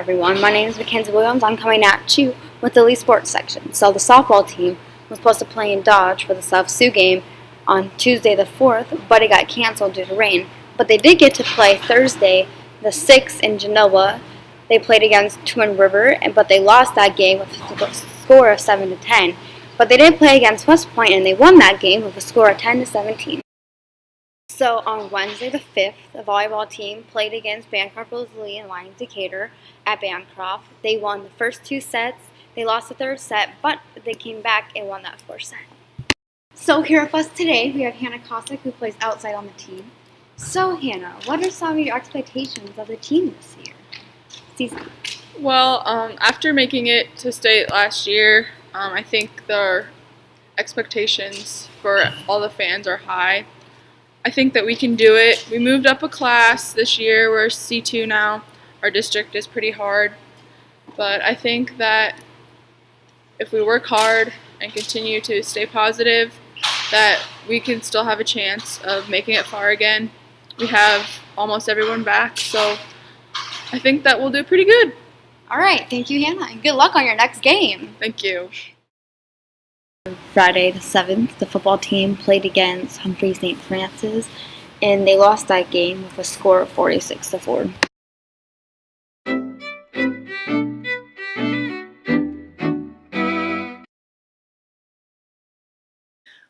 everyone. My name is Mackenzie Williams. I'm coming at you with the Leigh sports section. So the softball team was supposed to play in Dodge for the South Sioux game on Tuesday the 4th, but it got canceled due to rain. But they did get to play Thursday the 6th in Genoa. They played against Twin River, but they lost that game with a score of 7-10. But they did play against West Point, and they won that game with a score of 10-17. So on Wednesday the 5th, the volleyball team played against Bancroft Rosalie and Lions Decatur at Bancroft. They won the first two sets. They lost the third set, but they came back and won that fourth set. So here with us today, we have Hannah Cossack, who plays outside on the team. So Hannah, what are some of your expectations of the team this season? Well, after making it to state last year, I think the expectations for all the fans are high. I think that we can do it. We moved up a class this year. We're C2 now. Our district is pretty hard. But I think that if we work hard and continue to stay positive, that we can still have a chance of making it far again. We have almost everyone back, so I think that we'll do pretty good. All right. Thank you, Hannah, and good luck on your next game. Thank you. Friday the 7th, the football team played against Humphrey St. Francis, and they lost that game with a score of 46-4.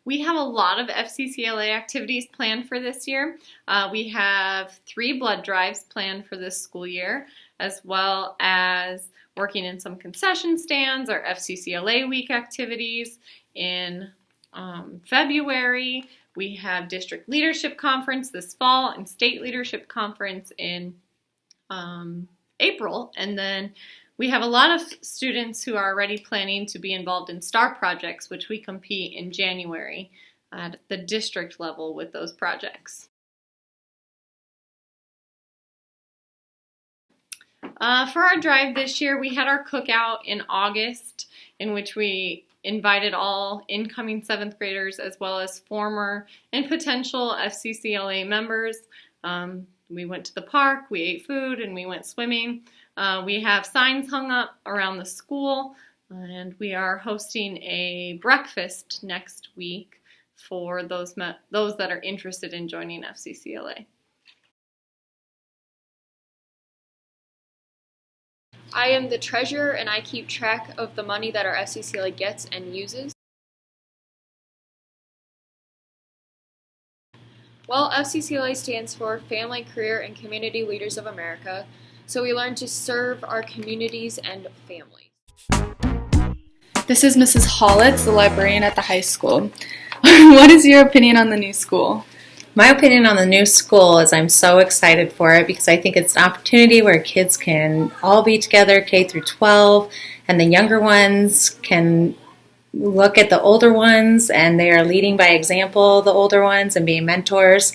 We have a lot of FCCLA activities planned for this year. We have 3 blood drives planned for this school year, as well as working in some concession stands, our FCCLA week activities. In February, we have district leadership conference this fall and state leadership conference in April. And then we have a lot of students who are already planning to be involved in STAR projects, which we compete in January at the district level with those projects. For our drive this year, we had our cookout in August, in which we invited all incoming 7th graders as well as former and potential FCCLA members. We went to the park, we ate food, and we went swimming. We have signs hung up around the school, and we are hosting a breakfast next week for those that are interested in joining FCCLA. I am the treasurer, and I keep track of the money that our FCCLA gets and uses. Well, FCCLA stands for Family, Career, and Community Leaders of America, so we learn to serve our communities and families. This is Mrs. Hollitz, the librarian at the high school. What is your opinion on the new school? My opinion on the new school is I'm so excited for it because I think it's an opportunity where kids can all be together, K through 12, and the younger ones can look at the older ones, and they are leading by example, the older ones, and being mentors.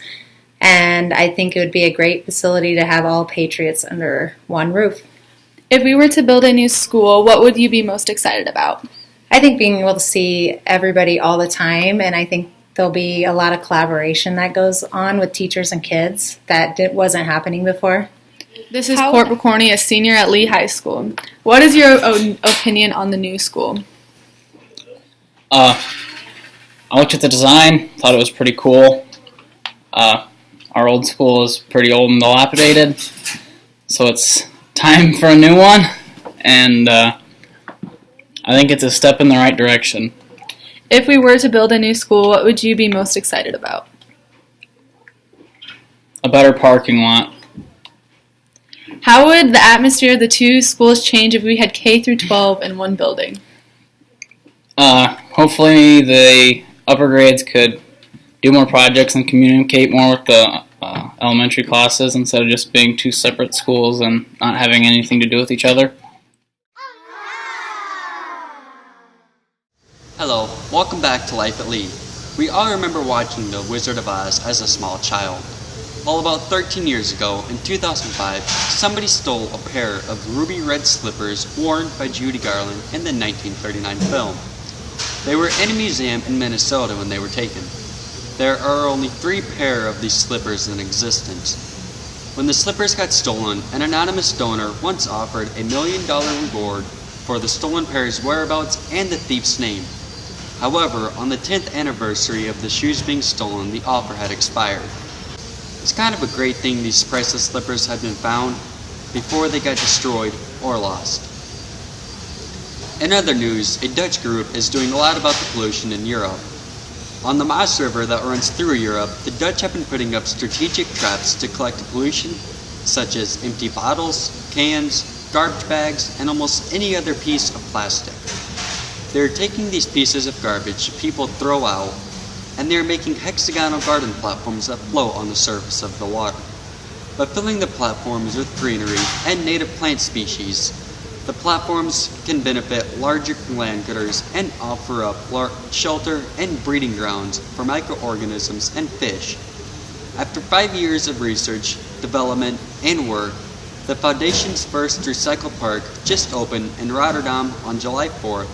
And I think it would be a great facility to have all Patriots under one roof. If we were to build a new school, what would you be most excited about? I think being able to see everybody all the time, and I think there'll be a lot of collaboration that goes on with teachers and kids that wasn't happening before. This is Court McCorney, a senior at Leigh High School. What is your opinion on the new school? I looked at the design, thought it was pretty cool. Our old school is pretty old and dilapidated, so it's time for a new one, and I think it's a step in the right direction. If we were to build a new school, what would you be most excited about? A better parking lot. How would the atmosphere of the two schools change if we had K through 12 in one building? Hopefully the upper grades could do more projects and communicate more with the elementary classes instead of just being two separate schools and not having anything to do with each other. Hello, welcome back to Life at Leigh. We all remember watching The Wizard of Oz as a small child. Well, about 13 years ago, in 2005, somebody stole a pair of ruby red slippers worn by Judy Garland in the 1939 film. They were in a museum in Minnesota when they were taken. There are only 3 pair of these slippers in existence. When the slippers got stolen, an anonymous donor once offered $1 million reward for the stolen pair's whereabouts and the thief's name. However, on the 10th anniversary of the shoes being stolen, the offer had expired. It's kind of a great thing these priceless slippers had been found before they got destroyed or lost. In other news, a Dutch group is doing a lot about the pollution in Europe. On the Maas River that runs through Europe, the Dutch have been putting up strategic traps to collect pollution, such as empty bottles, cans, garbage bags, and almost any other piece of plastic. They're taking these pieces of garbage people throw out, and they're making hexagonal garden platforms that float on the surface of the water. By filling the platforms with greenery and native plant species, the platforms can benefit larger land critters and offer up shelter and breeding grounds for microorganisms and fish. After 5 years of research, development, and work, the Foundation's first recycle park just opened in Rotterdam on July 4th.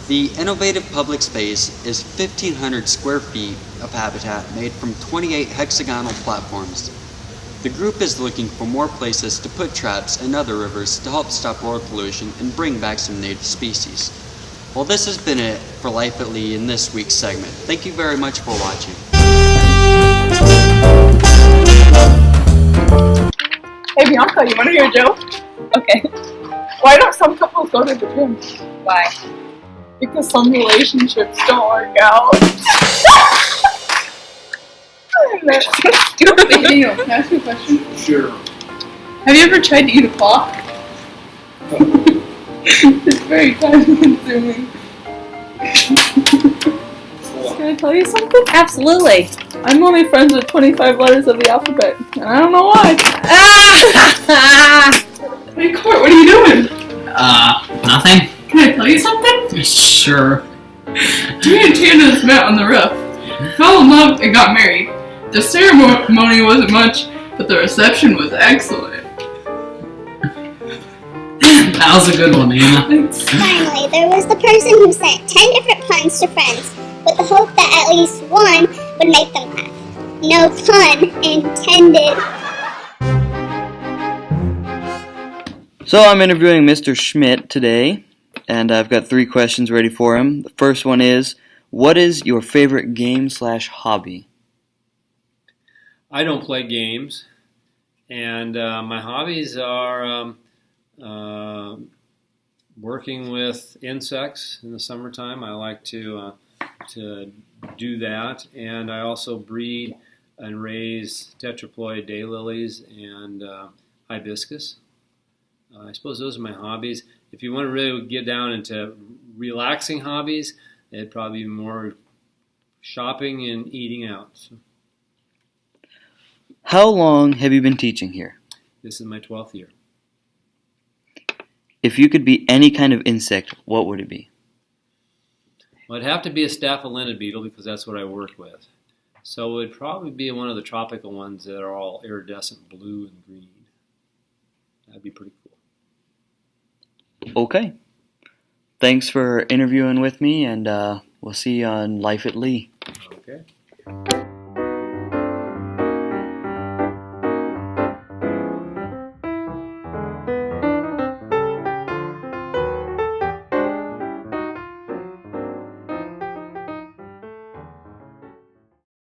The innovative public space is 1,500 square feet of habitat made from 28 hexagonal platforms. The group is looking for more places to put traps in other rivers to help stop world pollution and bring back some native species. Well, this has been it for Life at Leigh in this week's segment. Thank you very much for watching. Hey Bianca, you want to hear a joke? Okay. Why don't some couples go to the gym? Why? Because some relationships don't work out. Stupid. Daniel, can I ask you a question? Sure. Have you ever tried to eat a clock? It's very time consuming. Can I tell you something? Absolutely. I'm only friends with 25 letters of the alphabet, and I don't know why. Hey Court, what are you doing? Nothing? Can I tell you something? Sure. Me and Candace met on the roof, fell in love, and got married. The ceremony wasn't much, but the reception was excellent. That was a good one, Anna. Thanks. Finally, there was the person who sent 10 different puns to friends with the hope that at least one would make them laugh. No pun intended. So I'm interviewing Mr. Schmidt today, and I've got 3 questions ready for him. The first one is, what is your favorite game/hobby? I don't play games, and my hobbies are working with insects in the summertime. I like to do that, and I also breed and raise tetraploid daylilies and hibiscus. I suppose those are my hobbies. If you want to really get down into relaxing hobbies, it'd probably be more shopping and eating out. So. How long have you been teaching here? This is my 12th year. If you could be any kind of insect, what would it be? Well, it'd have to be a staphylina beetle because that's what I work with. So it would probably be one of the tropical ones that are all iridescent blue and green. That'd be pretty cool. Okay. Thanks for interviewing with me, and we'll see you on Life at Leigh. Okay.